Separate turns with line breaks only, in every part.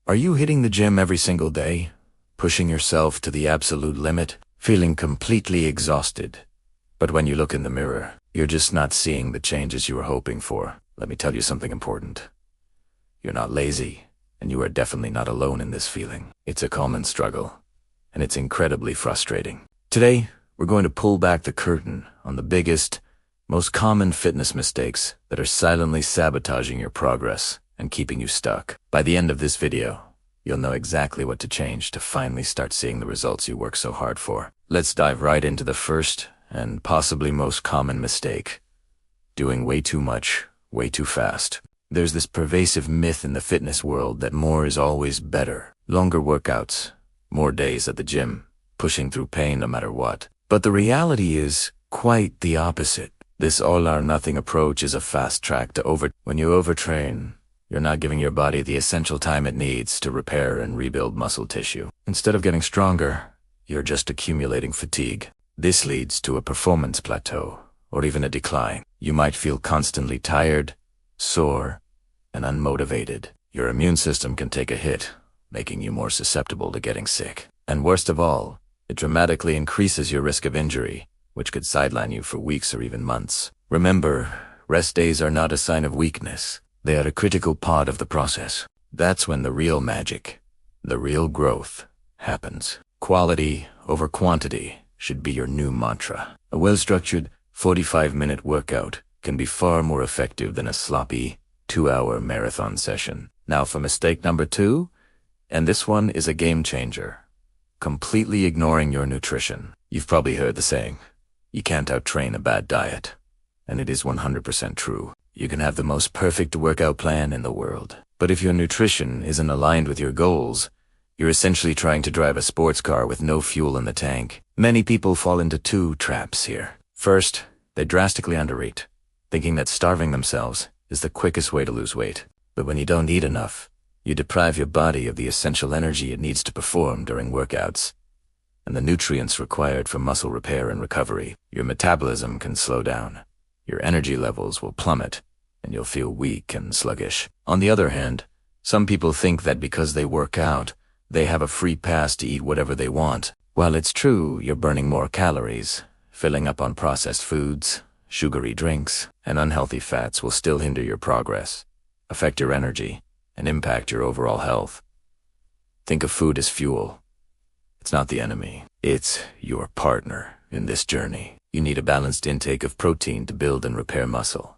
Are you hitting the gym every single day, pushing yourself to the absolute limit, feeling completely exhausted? But when you look in the mirror, you're just not seeing the changes you were hoping for. Let me tell you something important. You're not lazy, and you are definitely not alone in this feeling. It's a common struggle, and it's incredibly frustrating. Today, we're going to pull back the curtain on the biggest, most common fitness mistakes that are silently sabotaging your progress and keeping you stuck. By the end of this video, you'll know exactly what to change to finally start seeing the results you work so hard for. Let's dive right into the first and possibly most common mistake: doing way too much, way too fast. There's this pervasive myth in the fitness world that more is always better. Longer workouts, more days at the gym, pushing through pain no matter what. But the reality is quite the opposite. This all-or-nothing approach is a fast track to When you overtrain, you're not giving your body the essential time it needs to repair and rebuild muscle tissue. Instead of getting stronger, you're just accumulating fatigue. This leads to a performance plateau, or even a decline. You might feel constantly tired, sore, and unmotivated. Your immune system can take a hit, making you more susceptible to getting sick. And worst of all, it dramatically increases your risk of injury, which could sideline you for weeks or even months. Remember, rest days are not a sign of weakness. They are a critical part of the process. That's when the real magic, the real growth, happens. Quality over quantity should be your new mantra. A well-structured 45-minute workout can be far more effective than a sloppy 2-hour marathon session. Now for mistake number 2, and this one is a game changer: completely ignoring your nutrition. You've probably heard the saying, you can't outtrain a bad diet. And it is 100% true. You can have the most perfect workout plan in the world, but if your nutrition isn't aligned with your goals, you're essentially trying to drive a sports car with no fuel in the tank. Many people fall into 2 traps here. First, they drastically undereat, thinking that starving themselves is the quickest way to lose weight. But when you don't eat enough, you deprive your body of the essential energy it needs to perform during workouts, and the nutrients required for muscle repair and recovery. Your metabolism can slow down, your energy levels will plummet, and you'll feel weak and sluggish. On the other hand, some people think that because they work out, they have a free pass to eat whatever they want. While it's true you're burning more calories, filling up on processed foods, sugary drinks, and unhealthy fats will still hinder your progress, affect your energy, and impact your overall health. Think of food as fuel. It's not the enemy. It's your partner in this journey. You need a balanced intake of protein to build and repair muscle,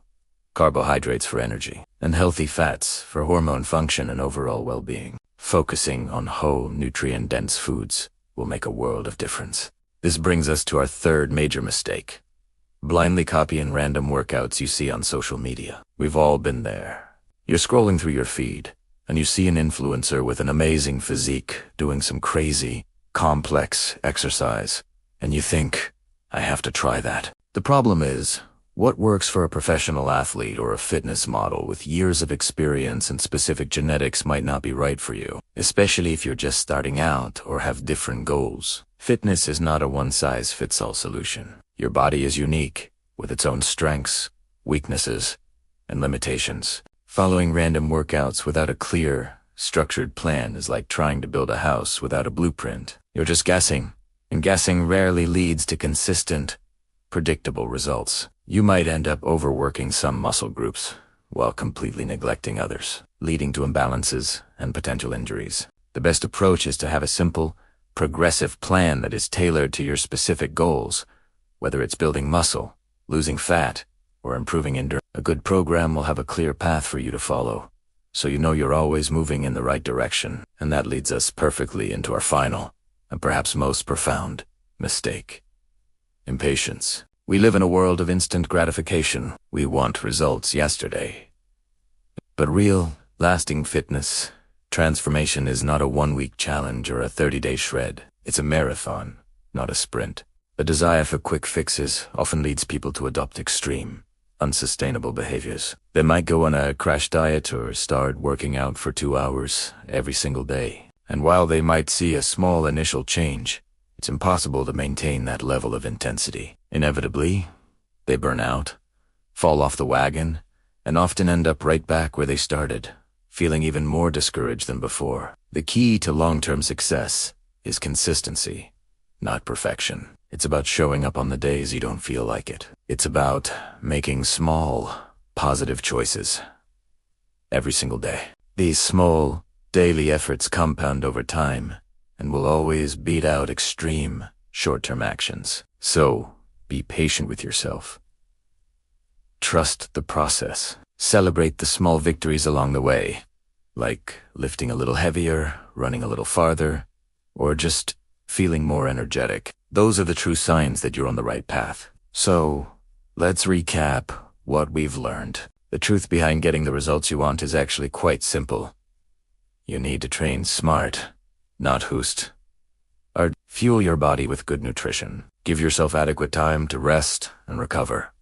carbohydrates for energy, and healthy fats for hormone function and overall well-being. Focusing on whole, nutrient-dense foods will make a world of difference. This brings us to our third major mistake: blindly copying random workouts you see on social media. We've all been there. You're scrolling through your feed, and you see an influencer with an amazing physique doing some crazy, complex exercise, and you think, I have to try that. The problem is, what works for a professional athlete or a fitness model with years of experience and specific genetics might not be right for you, especially if you're just starting out or have different goals. Fitness is not a one-size-fits-all solution. Your body is unique, with its own strengths, weaknesses, and limitations. Following random workouts without a clear, structured plan is like trying to build a house without a blueprint. You're just guessing, and guessing rarely leads to consistent, predictable results. You might end up overworking some muscle groups while completely neglecting others, leading to imbalances and potential injuries. The best approach is to have a simple, progressive plan that is tailored to your specific goals, whether it's building muscle, losing fat, or improving endurance. A good program will have a clear path for you to follow, so you know you're always moving in the right direction. And that leads us perfectly into our final, and perhaps most profound, mistake: impatience. We live in a world of instant gratification. We want results yesterday. But real, lasting fitness transformation is not a 1-week challenge or a 30-day shred. It's a marathon, not a sprint. The desire for quick fixes often leads people to adopt extreme, unsustainable behaviors. They might go on a crash diet or start working out for 2 hours every single day. And while they might see a small initial change, it's impossible to maintain that level of intensity. Inevitably, they burn out, fall off the wagon, and often end up right back where they started, feeling even more discouraged than before. The key to long-term success is consistency, not perfection. It's about showing up on the days you don't feel like it. It's about making small, positive choices every single day. These small, daily efforts compound over time and will always beat out extreme, short-term actions. So, be patient with yourself. Trust the process. Celebrate the small victories along the way, like lifting a little heavier, running a little farther, or just feeling more energetic. Those are the true signs that you're on the right path. So, let's recap what we've learned. The truth behind getting the results you want is actually quite simple. You need to train smart, not hoost. Fuel your body with good nutrition. Give yourself adequate time to rest and recover.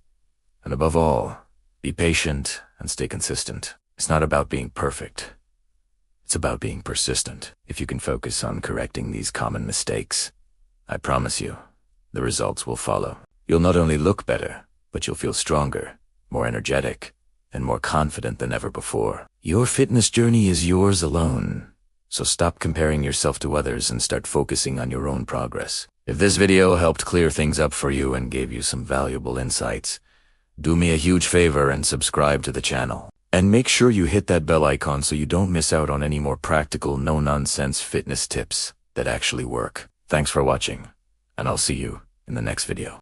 And above all, be patient and stay consistent. It's not about being perfect. It's about being persistent. If you can focus on correcting these common mistakes, I promise you, the results will follow. You'll not only look better, but you'll feel stronger, more energetic, and more confident than ever before. Your fitness journey is yours alone. So stop comparing yourself to others and start focusing on your own progress. If this video helped clear things up for you and gave you some valuable insights, do me a huge favor and subscribe to the channel. And make sure you hit that bell icon so you don't miss out on any more practical, no-nonsense fitness tips that actually work. Thanks for watching, and I'll see you in the next video.